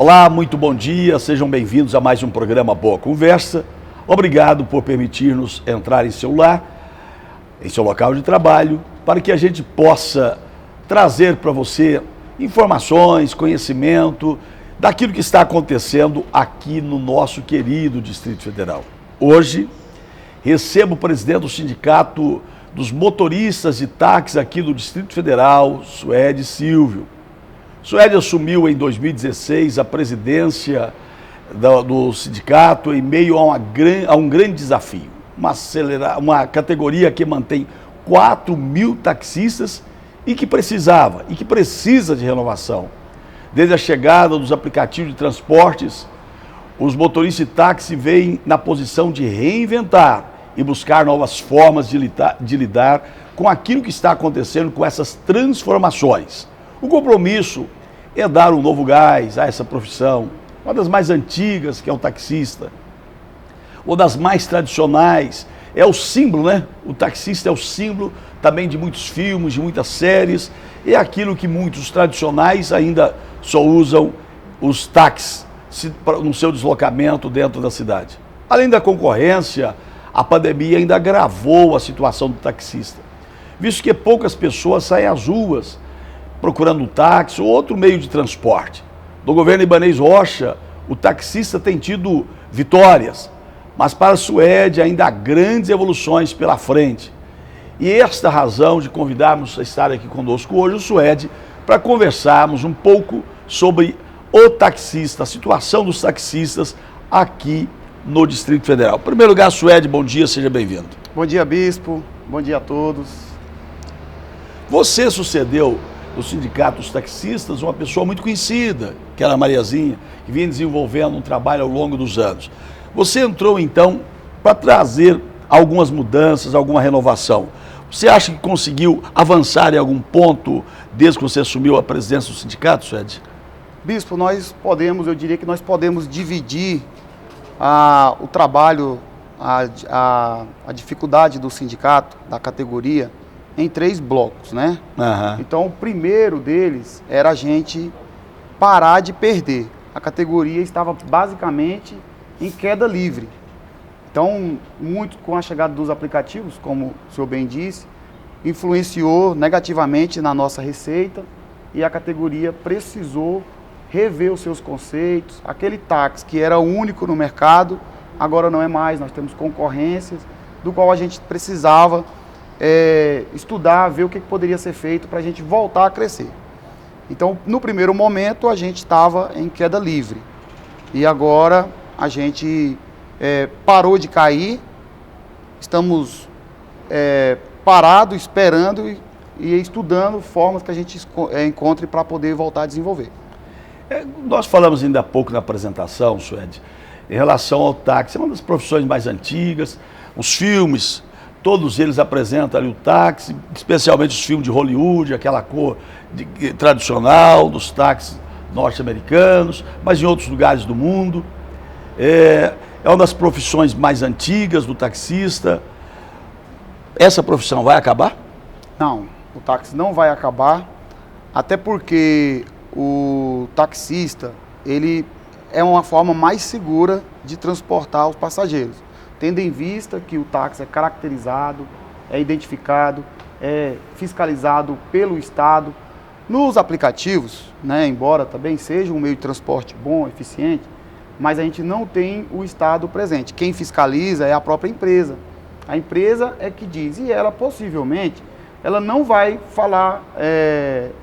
Olá, muito bom dia, sejam bem-vindos a mais um programa Boa Conversa. Obrigado por permitir-nos entrar em seu lar, em seu local de trabalho, para que a gente possa trazer para você informações, conhecimento daquilo que está acontecendo aqui no nosso querido Distrito Federal. Hoje, recebo o presidente do Sindicato dos Motoristas de Táxi aqui do Distrito Federal, Suede Silvio. Suede assumiu em 2016 a presidência do sindicato em meio a um grande desafio. Uma categoria que mantém 4.000 taxistas e que precisa de renovação. Desde a chegada dos aplicativos de transportes, os motoristas de táxi veem na posição de reinventar e buscar novas formas de lidar com aquilo que está acontecendo com essas transformações. O compromisso é dar um novo gás a essa profissão, uma das mais antigas, que é o taxista, uma das mais tradicionais, é o símbolo, né? O taxista é o símbolo também de muitos filmes, de muitas séries, é aquilo que muitos tradicionais ainda só usam os táxis no seu deslocamento dentro da cidade. Além da concorrência, a pandemia ainda agravou a situação do taxista, visto que poucas pessoas saem às ruas procurando um táxi ou outro meio de transporte. No governo Ibanez Rocha, o taxista tem tido vitórias, mas para a Suede ainda há grandes evoluções pela frente. E esta razão de convidarmos a estar aqui conosco hoje o Suede para conversarmos um pouco sobre o taxista, a situação dos taxistas aqui no Distrito Federal. Em primeiro lugar, Suede, bom dia, seja bem-vindo. Bom dia, Bispo. Bom dia a todos. Você sucedeu no Sindicato dos Taxistas uma pessoa muito conhecida, que era a Mariazinha, que vinha desenvolvendo um trabalho ao longo dos anos. Você entrou, então, para trazer algumas mudanças, alguma renovação. Você acha que conseguiu avançar em algum ponto desde que você assumiu a presidência do sindicato, Suede? Bispo, eu diria que nós podemos dividir o trabalho, a dificuldade do sindicato, da categoria, em 3 blocos, né? Uhum. Então, o primeiro deles era a gente parar de perder. A categoria estava basicamente em queda livre. Então, muito com a chegada dos aplicativos, como o senhor bem disse, influenciou negativamente na nossa receita e a categoria precisou rever os seus conceitos. Aquele táxi que era único no mercado, agora não é mais, nós temos concorrências, do qual a gente precisava estudar, ver o que poderia ser feito para a gente voltar a crescer. Então, no primeiro momento, a gente estava em queda livre. E agora a gente parou de cair, estamos parados, esperando e estudando formas que a gente encontre para poder voltar a desenvolver. Nós falamos ainda há pouco na apresentação, Suede, em relação ao táxi. É uma das profissões mais antigas, os filmes, todos eles apresentam ali o táxi, especialmente os filmes de Hollywood, aquela cor tradicional dos táxis norte-americanos, mas em outros lugares do mundo. É uma das profissões mais antigas do taxista. Essa profissão vai acabar? Não, o táxi não vai acabar, até porque o taxista, ele é uma forma mais segura de transportar os passageiros, tendo em vista que o táxi é caracterizado, é identificado, é fiscalizado pelo Estado. Nos aplicativos, né, embora também seja um meio de transporte bom, eficiente, mas a gente não tem o Estado presente. Quem fiscaliza é a própria empresa. A empresa é que diz, e ela possivelmente, ela não vai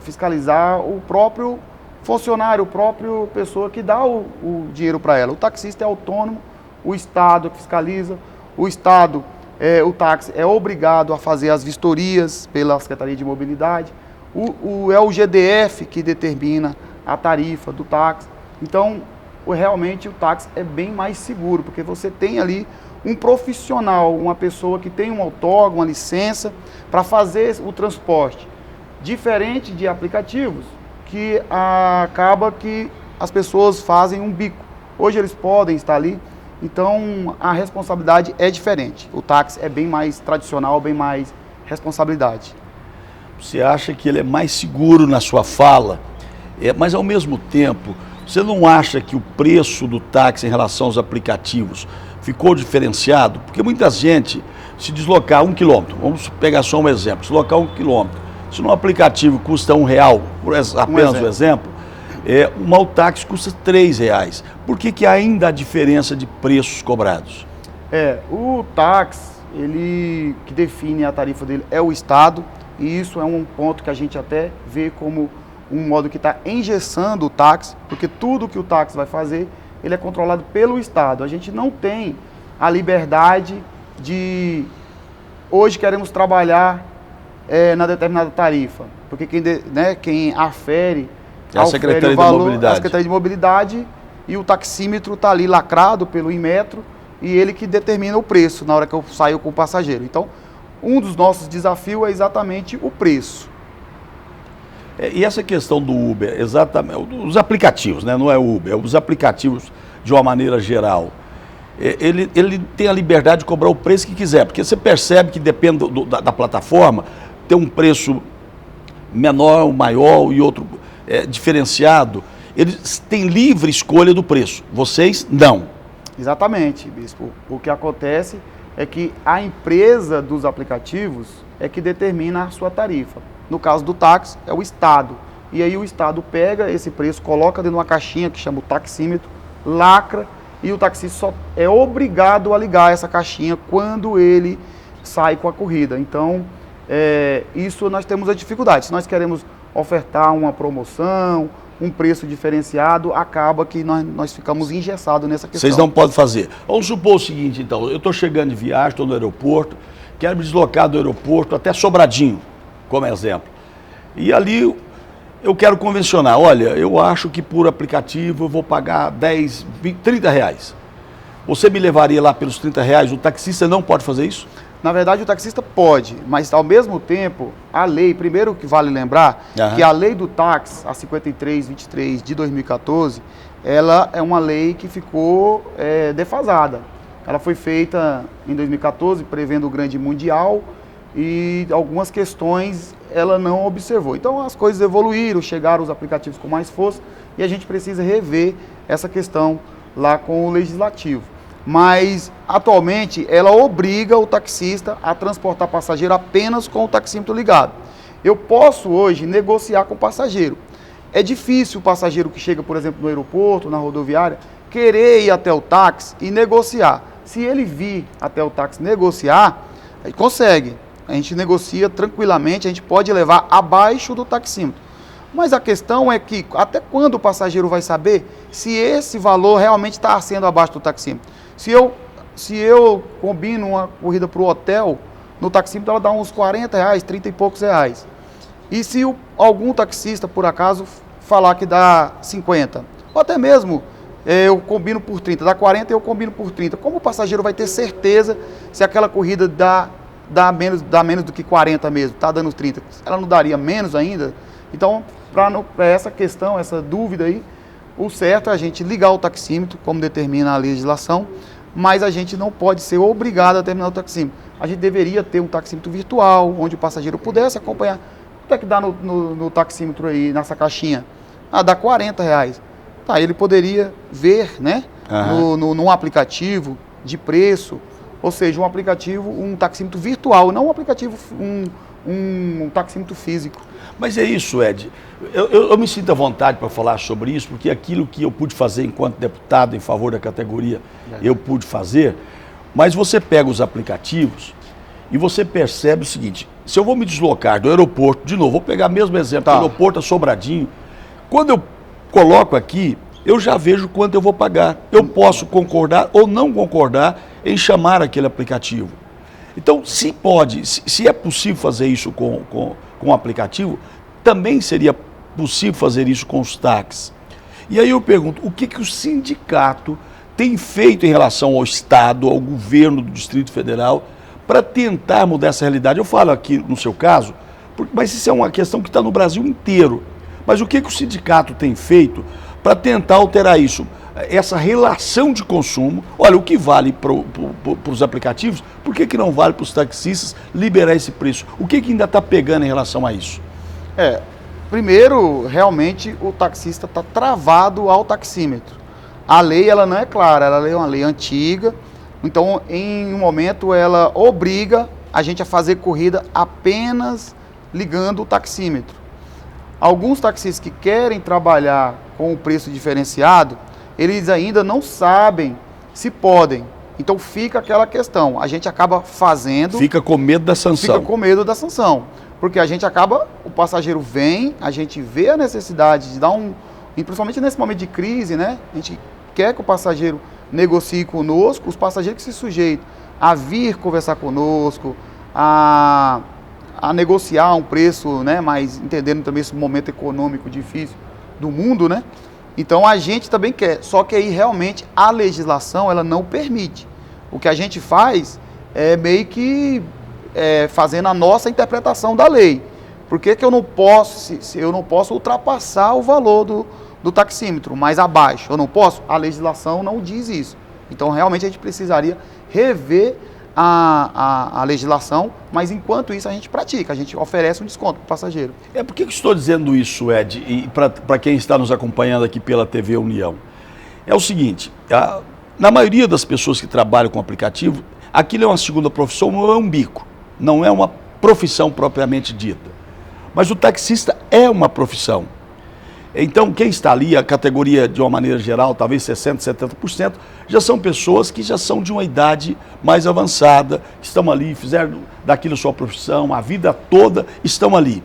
fiscalizar o próprio funcionário, a própria pessoa que dá o dinheiro para ela. O taxista é autônomo, o Estado fiscaliza, o táxi é obrigado a fazer as vistorias pela Secretaria de Mobilidade, é o GDF que determina a tarifa do táxi. Então, realmente o táxi é bem mais seguro, porque você tem ali um profissional, uma pessoa que tem um outorga, uma licença para fazer o transporte, diferente de aplicativos que acaba que as pessoas fazem um bico. Hoje eles podem estar ali, então a responsabilidade é diferente. O táxi é bem mais tradicional, bem mais responsabilidade. Você acha que ele é mais seguro na sua fala, mas ao mesmo tempo você não acha que o preço do táxi em relação aos aplicativos ficou diferenciado? Porque muita gente se deslocar 1 quilômetro, vamos pegar só um exemplo, deslocar 1 quilômetro, se no aplicativo custa R$1, apenas um exemplo, o Maltaxi custa R$3. Por que ainda há diferença de preços cobrados? O táxi, ele que define a tarifa dele é o Estado, e isso é um ponto que a gente até vê como um modo que está engessando o táxi, porque tudo que o táxi vai fazer, ele é controlado pelo Estado. A gente não tem a liberdade de, hoje queremos trabalhar na determinada tarifa, porque quem afere é a Secretaria de Mobilidade. A Secretaria de Mobilidade, e o taxímetro está ali lacrado pelo Inmetro, e ele que determina o preço na hora que eu saio com o passageiro. Então, um dos nossos desafios é exatamente o preço. E essa questão do Uber, exatamente, os aplicativos, né? Não é o Uber, os aplicativos de uma maneira geral, ele tem a liberdade de cobrar o preço que quiser, porque você percebe que depende da plataforma, tem um preço menor, maior e outro diferenciado, eles têm livre escolha do preço, vocês não. Exatamente, Bispo. O que acontece é que a empresa dos aplicativos é que determina a sua tarifa. No caso do táxi, é o Estado. E aí o Estado pega esse preço, coloca dentro de uma caixinha que chama o taxímetro, lacra, e o taxista só é obrigado a ligar essa caixinha quando ele sai com a corrida. Então, isso nós temos a dificuldade. Se nós queremos ofertar uma promoção, um preço diferenciado, acaba que nós ficamos engessados nessa questão. Vocês não podem fazer. Vamos supor o seguinte, então, eu estou chegando de viagem, estou no aeroporto, quero me deslocar do aeroporto até Sobradinho, como exemplo. E ali eu quero convencionar, olha, eu acho que por aplicativo eu vou pagar 10, 20, 30 reais. Você me levaria lá pelos 30 reais? O taxista não pode fazer isso? Na verdade, o taxista pode, mas ao mesmo tempo, a lei, primeiro que vale lembrar, que a lei do táxi, a 5323 de 2014, ela é uma lei que ficou defasada. Ela foi feita em 2014, prevendo o grande mundial, e algumas questões ela não observou. Então as coisas evoluíram, chegaram os aplicativos com mais força, e a gente precisa rever essa questão lá com o legislativo. Mas, atualmente, ela obriga o taxista a transportar passageiro apenas com o taxímetro ligado. Eu posso, hoje, negociar com o passageiro. É difícil o passageiro que chega, por exemplo, no aeroporto, na rodoviária, querer ir até o táxi e negociar. Se ele vir até o táxi negociar, ele consegue. A gente negocia tranquilamente, a gente pode levar abaixo do taxímetro. Mas a questão é que, até quando o passageiro vai saber se esse valor realmente está sendo abaixo do taxímetro? Se eu combino uma corrida para o hotel, no taxímetro ela dá uns 40 reais, 30 e poucos reais. E se algum taxista, por acaso, falar que dá 50, ou até mesmo eu combino por 30, dá 40 e eu combino por 30, como o passageiro vai ter certeza se aquela corrida dá menos do que 40 mesmo, está dando 30, ela não daria menos ainda? Então, para essa questão, essa dúvida aí, o certo é a gente ligar o taxímetro, como determina a legislação, mas a gente não pode ser obrigado a terminar o taxímetro. A gente deveria ter um taxímetro virtual, onde o passageiro pudesse acompanhar. Quanto é que dá no taxímetro aí, nessa caixinha? Dá 40 reais. Tá, ele poderia ver, né, num aplicativo de preço, ou seja, um aplicativo, um taxímetro virtual, não um aplicativo, um taxímetro físico. Mas é isso, Ed. Eu me sinto à vontade para falar sobre isso, porque aquilo que eu pude fazer enquanto deputado em favor da categoria, eu pude fazer. Mas você pega os aplicativos e você percebe o seguinte: se eu vou me deslocar do aeroporto, de novo, vou pegar o mesmo exemplo, do aeroporto a Sobradinho, quando eu coloco aqui, eu já vejo quanto eu vou pagar. Eu posso concordar ou não concordar em chamar aquele aplicativo. Então, se é possível fazer isso com o aplicativo, também seria possível fazer isso com os táxis. E aí eu pergunto, o que o sindicato tem feito em relação ao Estado, ao governo do Distrito Federal, para tentar mudar essa realidade? Eu falo aqui no seu caso, mas isso é uma questão que está no Brasil inteiro. Mas o que o sindicato tem feito para tentar alterar isso? Essa relação de consumo, olha, o que vale para os aplicativos, por que não vale para os taxistas liberar esse preço? O que ainda está pegando em relação a isso? Primeiro, realmente, o taxista está travado ao taxímetro. A lei, ela não é clara, ela é uma lei antiga, então, em um momento, ela obriga a gente a fazer corrida apenas ligando o taxímetro. Alguns taxistas que querem trabalhar com o preço diferenciado, eles ainda não sabem se podem. Então fica aquela questão, a gente acaba fazendo... Fica com medo da sanção. Fica com medo da sanção, porque a gente acaba, o passageiro vem, a gente vê a necessidade de dar e principalmente nesse momento de crise, né? A gente quer que o passageiro negocie conosco, os passageiros que se sujeitam a vir conversar conosco, a negociar um preço, né? Mas entendendo também esse momento econômico difícil do mundo, né? Então a gente também quer, só que aí realmente a legislação ela não permite. O que a gente faz é meio que fazendo a nossa interpretação da lei. Por que eu não posso, se eu não posso ultrapassar o valor do taxímetro, mais abaixo? Eu não posso? A legislação não diz isso. Então realmente a gente precisaria rever a legislação, mas enquanto isso a gente pratica, a gente oferece um desconto para o passageiro. Por que eu estou dizendo isso, Ed, e para quem está nos acompanhando aqui pela TV União? É o seguinte, na maioria das pessoas que trabalham com aplicativo, aquilo é uma segunda profissão, não é um bico, não é uma profissão propriamente dita. Mas o taxista é uma profissão. Então, quem está ali, a categoria de uma maneira geral, talvez 60%, 70%, já são pessoas que já são de uma idade mais avançada, estão ali, fizeram daquilo sua profissão, a vida toda estão ali.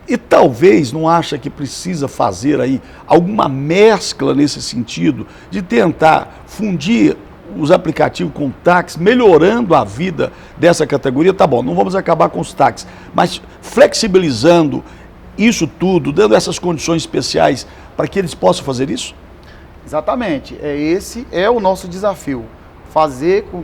E talvez não acha que precisa fazer aí alguma mescla nesse sentido, de tentar fundir os aplicativos com táxi, melhorando a vida dessa categoria. Tá bom, não vamos acabar com os táxis, mas flexibilizando isso tudo, dando essas condições especiais para que eles possam fazer isso? Exatamente, esse é o nosso desafio,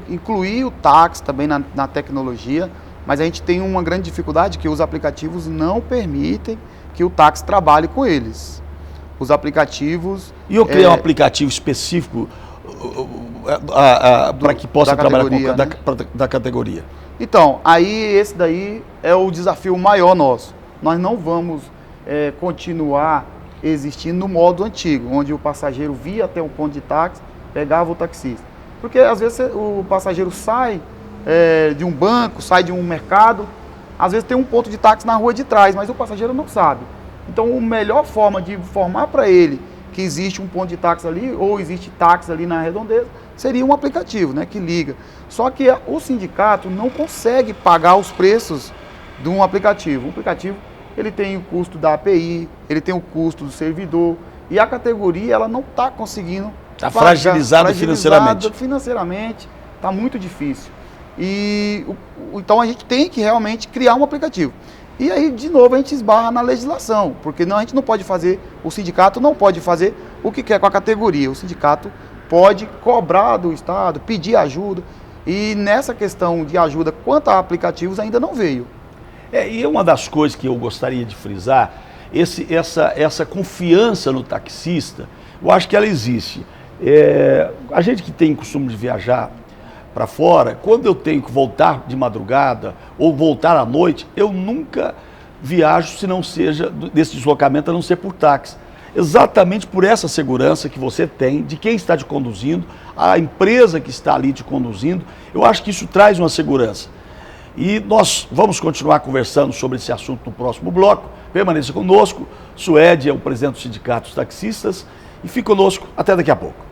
incluir o táxi também na tecnologia, mas a gente tem uma grande dificuldade que os aplicativos não permitem que o táxi trabalhe com eles. Os aplicativos... E eu criar um aplicativo específico para que possa trabalhar com da categoria? Então, aí esse daí é o desafio maior nosso. Nós não vamos continuar existindo no modo antigo, onde o passageiro via até um ponto de táxi, pegava o taxista. Porque às vezes o passageiro sai de um banco, sai de um mercado, às vezes tem um ponto de táxi na rua de trás, mas o passageiro não sabe. Então a melhor forma de informar para ele que existe um ponto de táxi ali, ou existe táxi ali na redondeza, seria um aplicativo, né, que liga. Só que o sindicato não consegue pagar os preços de um aplicativo. Um aplicativo, ele tem o custo da API, ele tem o custo do servidor, e a categoria ela não está conseguindo pagar. Está fragilizado financeiramente. Financeiramente, está muito difícil. Então a gente tem que realmente criar um aplicativo. E aí, de novo, a gente esbarra na legislação, porque a gente não pode fazer, o sindicato não pode fazer o que quer com a categoria. O sindicato pode cobrar do Estado, pedir ajuda, e nessa questão de ajuda quanto a aplicativos ainda não veio. E uma das coisas que eu gostaria de frisar, essa confiança no taxista, eu acho que ela existe. A gente que tem costume de viajar para fora, quando eu tenho que voltar de madrugada ou voltar à noite, eu nunca viajo se não seja, desse deslocamento, a não ser por táxi. Exatamente por essa segurança que você tem de quem está te conduzindo, a empresa que está ali te conduzindo, eu acho que isso traz uma segurança. E nós vamos continuar conversando sobre esse assunto no próximo bloco. Permaneça conosco. Suede é o presidente do Sindicato dos Taxistas e fique conosco até daqui a pouco.